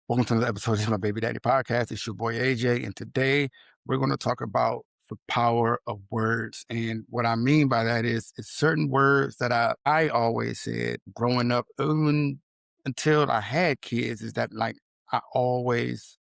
Welcome to another episode of my Baby Daddy podcast. It's your boy AJ, and today we're going to talk about the power of words. And what I mean by that is it's certain words that I always said growing up, even until I had kids, is that like I always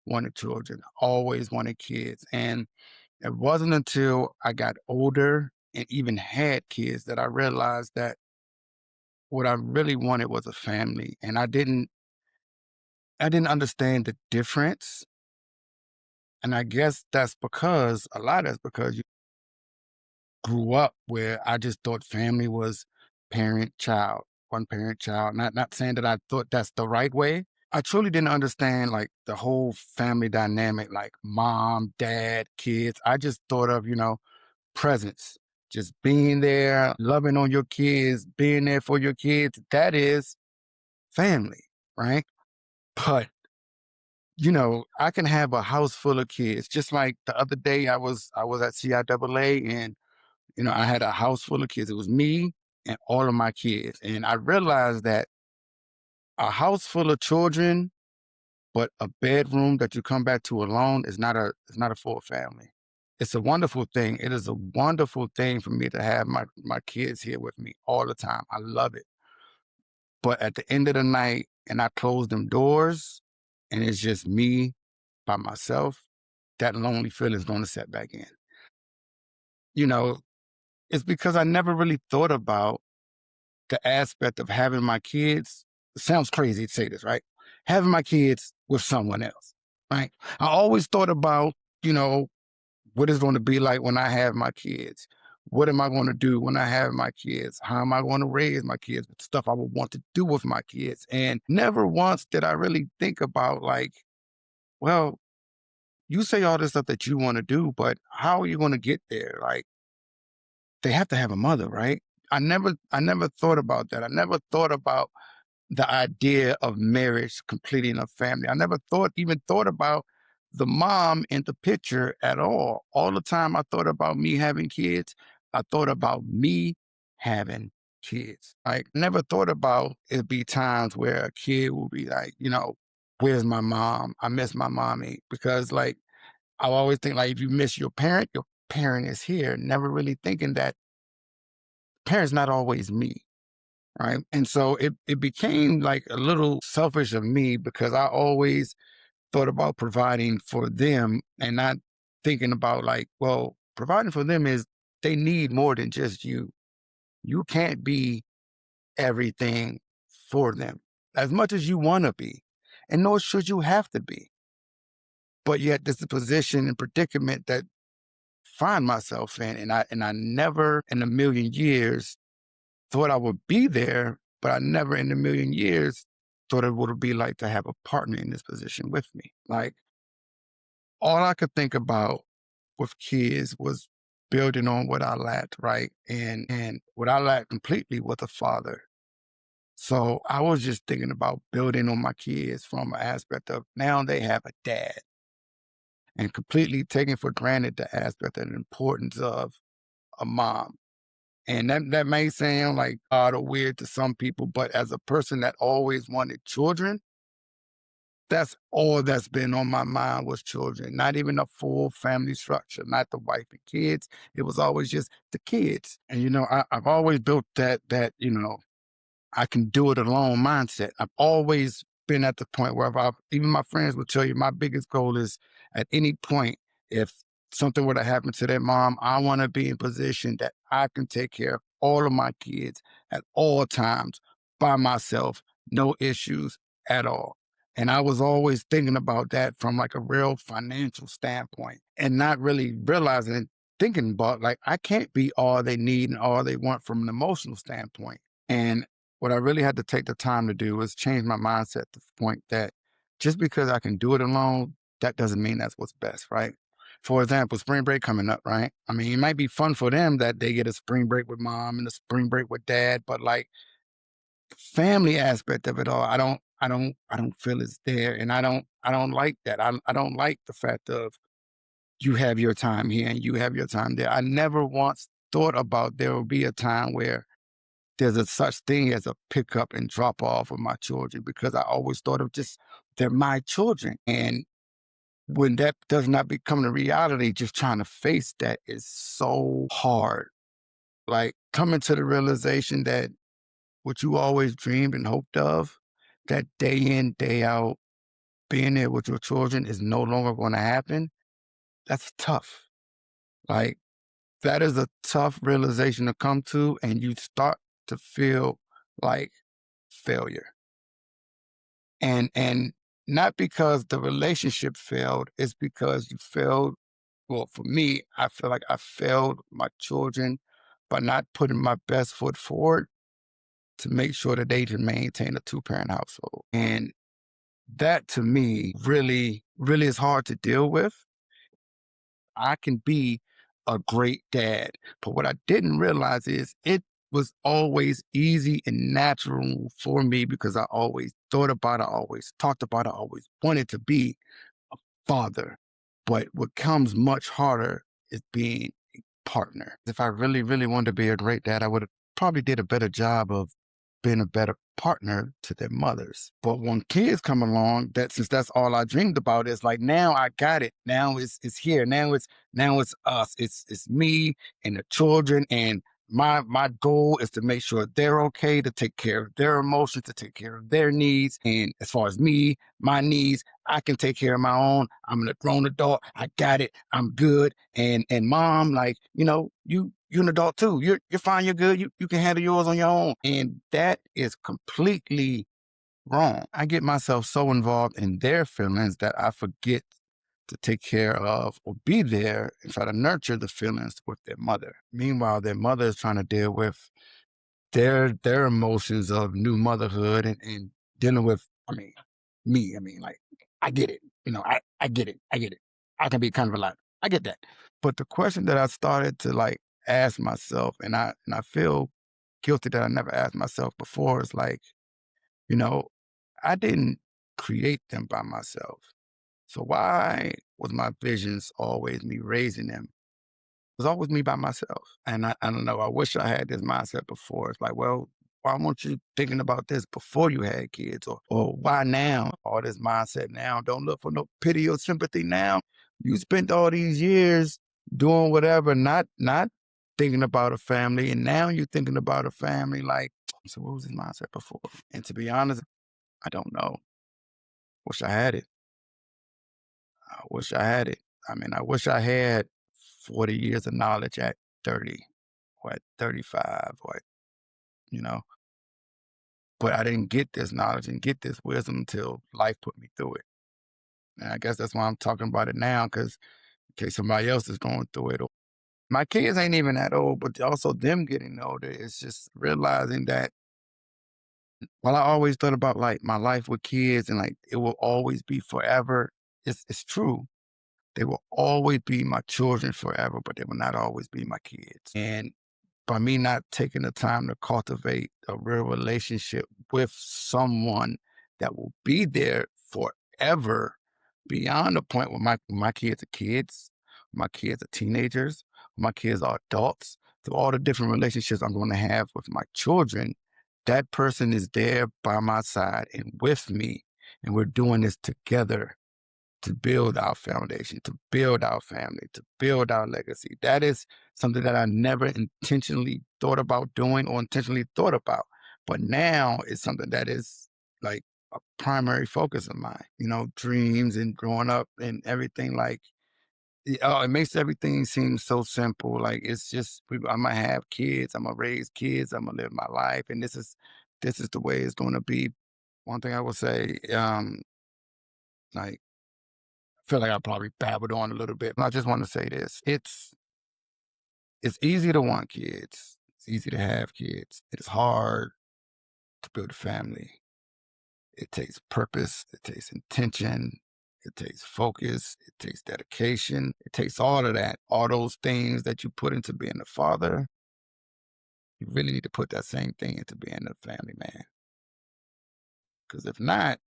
wanted children, always wanted kids. And it wasn't until I got older and even had kids that I realized that what I really wanted was a family. And I didn't understand the difference. And I guess a lot of that's because you grew up where I just thought family was parent, child, one parent, child. Not saying that I thought that's the right way. I truly didn't understand like the whole family dynamic, like mom, dad, kids. I just thought of, presence, just being there, loving on your kids, being there for your kids. That is family, right? But I can have a house full of kids. Just like the other day, I was at CIAA, and I had a house full of kids. It was me and all of my kids, and I realized that a house full of children, but a bedroom that you come back to alone is not a full family. It's a wonderful thing. It is a wonderful thing for me to have my kids here with me all the time. I love it. But at the end of the night, and I close them doors, and it's just me by myself, that lonely feeling is going to set back in. You know, it's because I never really thought about the aspect of having my kids. It sounds crazy to say this, right? Having my kids with someone else, right? I always thought about, you know, what it's going to be like when I have my kids. What am I going to do when I have my kids? How am I going to raise my kids? With stuff I would want to do with my kids. And never once did I really think about like, well, you say all this stuff that you want to do, but how are you going to get there? Like, they have to have a mother, right? I never thought about that. I never thought about the idea of marriage completing a family. I never even thought about the mom in the picture at all. All the time I thought about me having kids, I thought about me having kids. I never thought about it be times where a kid will be like, where's my mom? I miss my mommy. Because like I always think like if you miss your parent is here, never really thinking that parents not always me. Right. And so it became like a little selfish of me because I always thought about providing for them and not thinking about like, well, providing for them is they need more than just you. You can't be everything for them as much as you want to be. And nor should you have to be. But yet this is a position and predicament that find myself in. And I never in a million years thought I would be there, but I never in a million years thought it would be like to have a partner in this position with me. Like all I could think about with kids was building on what I lacked, right? And what I lacked completely was a father. So I was just thinking about building on my kids from an aspect of now they have a dad and completely taking for granted the aspect and importance of a mom. And that may sound like odd or weird to some people, but as a person that always wanted children, that's all that's been on my mind was children, not even a full family structure, not the wife and kids. It was always just the kids. And I've always built that I can do it alone mindset. I've always been at the point where even my friends will tell you my biggest goal is at any point, if something were to happen to their mom, I want to be in position that I can take care of all of my kids at all times by myself, no issues at all. And I was always thinking about that from like a real financial standpoint and not really realizing and thinking about like I can't be all they need and all they want from an emotional standpoint. And what I really had to take the time to do was change my mindset to the point that just because I can do it alone, that doesn't mean that's what's best, right? For example, spring break coming up, right? I mean, it might be fun for them that they get a spring break with mom and a spring break with dad, but like the family aspect of it all, I don't feel it's there. And I don't like that. I don't like the fact of you have your time here and you have your time there. I never once thought about there will be a time where there's a such thing as a pick up and drop off of my children because I always thought of just they're my children. And when that does not become the reality, just trying to face that is so hard. Like coming to the realization that what you always dreamed and hoped of, that day in, day out, being there with your children is no longer going to happen. That's tough. Like that is a tough realization to come to, and you start to feel like failure. And not because the relationship failed, it's because you failed. Well, for me, I feel like I failed my children by not putting my best foot forward to make sure that they can maintain a two-parent household. And that to me really, really is hard to deal with. I can be a great dad. But what I didn't realize is it was always easy and natural for me because I always thought about it, I always talked about it, I always wanted to be a father. But what comes much harder is being a partner. If I really, really wanted to be a great dad, I would have probably did a better job of being a better partner to their mothers. But when kids come along, that since that's all I dreamed about, is like now I got it. Now it's here. Now it's us. It's me and the children. And my goal is to make sure they're okay, to take care of their emotions, to take care of their needs. And as far as me, my needs, I can take care of my own. I'm a grown adult. I got it. I'm good. And mom, like, you're an adult too. You're fine, you're good. You can handle yours on your own. And that is completely wrong. I get myself so involved in their feelings that I forget to take care of or be there and try to nurture the feelings with their mother. Meanwhile, their mother is trying to deal with their emotions of new motherhood and dealing with, I mean, me. I mean, like, I get it. I get it. I get it. I can be kind of a lot. I get that. But the question that I started to like ask myself, and I feel guilty that I never asked myself before, is like, you know, I didn't create them by myself. So why was my visions always me raising them? It was always me by myself. And I don't know, I wish I had this mindset before. It's like, well, why weren't you thinking about this before you had kids? Or why now? All this mindset now. Don't look for no pity or sympathy now. You spent all these years doing whatever, not thinking about a family. And now you're thinking about a family. Like, so what was his mindset before? And to be honest, I don't know. Wish I had it. I wish I had it. I mean, I wish I had 40 years of knowledge at 30 or at 35 or, you know, but I didn't get this knowledge and get this wisdom until life put me through it. And I guess that's why I'm talking about it now, because in case somebody else is going through it. Or my kids ain't even that old, but also them getting older. It's just realizing that while I always thought about like my life with kids and like it will always be forever, it's true. They will always be my children forever, but they will not always be my kids. And by me not taking the time to cultivate a real relationship with someone that will be there forever beyond the point where my kids are kids, my kids are teenagers, my kids are adults, through all the different relationships I'm going to have with my children, that person is there by my side and with me. And we're doing this together to build our foundation, to build our family, to build our legacy. That is something that I never intentionally thought about doing or intentionally thought about. But now it's something that is like a primary focus of mine, dreams and growing up and everything. Like, it makes everything seem so simple. Like, it's just, I'm going to have kids, I'm going to raise kids, I'm going to live my life. And this is the way it's going to be. One thing I will say, like, feel like I probably babbled on a little bit, but I just want to say this. It's easy to want kids. It's easy to have kids. It is hard to build a family. It takes purpose. It takes intention. It takes focus. It takes dedication. It takes all of that. All those things that you put into being a father, you really need to put that same thing into being a family man. Because if not,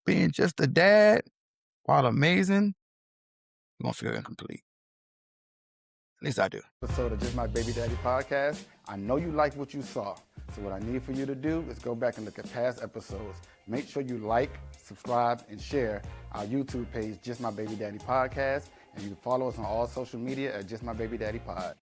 being just a dad, while amazing, you're going to feel incomplete. least I do. Episode of Just My Baby Daddy podcast. I know you liked what you saw. So what I need for you to do is go back and look at past episodes. Make sure you like, subscribe, and share our YouTube page, Just My Baby Daddy Podcast. And you can follow us on all social media at Just My Baby Daddy Pod.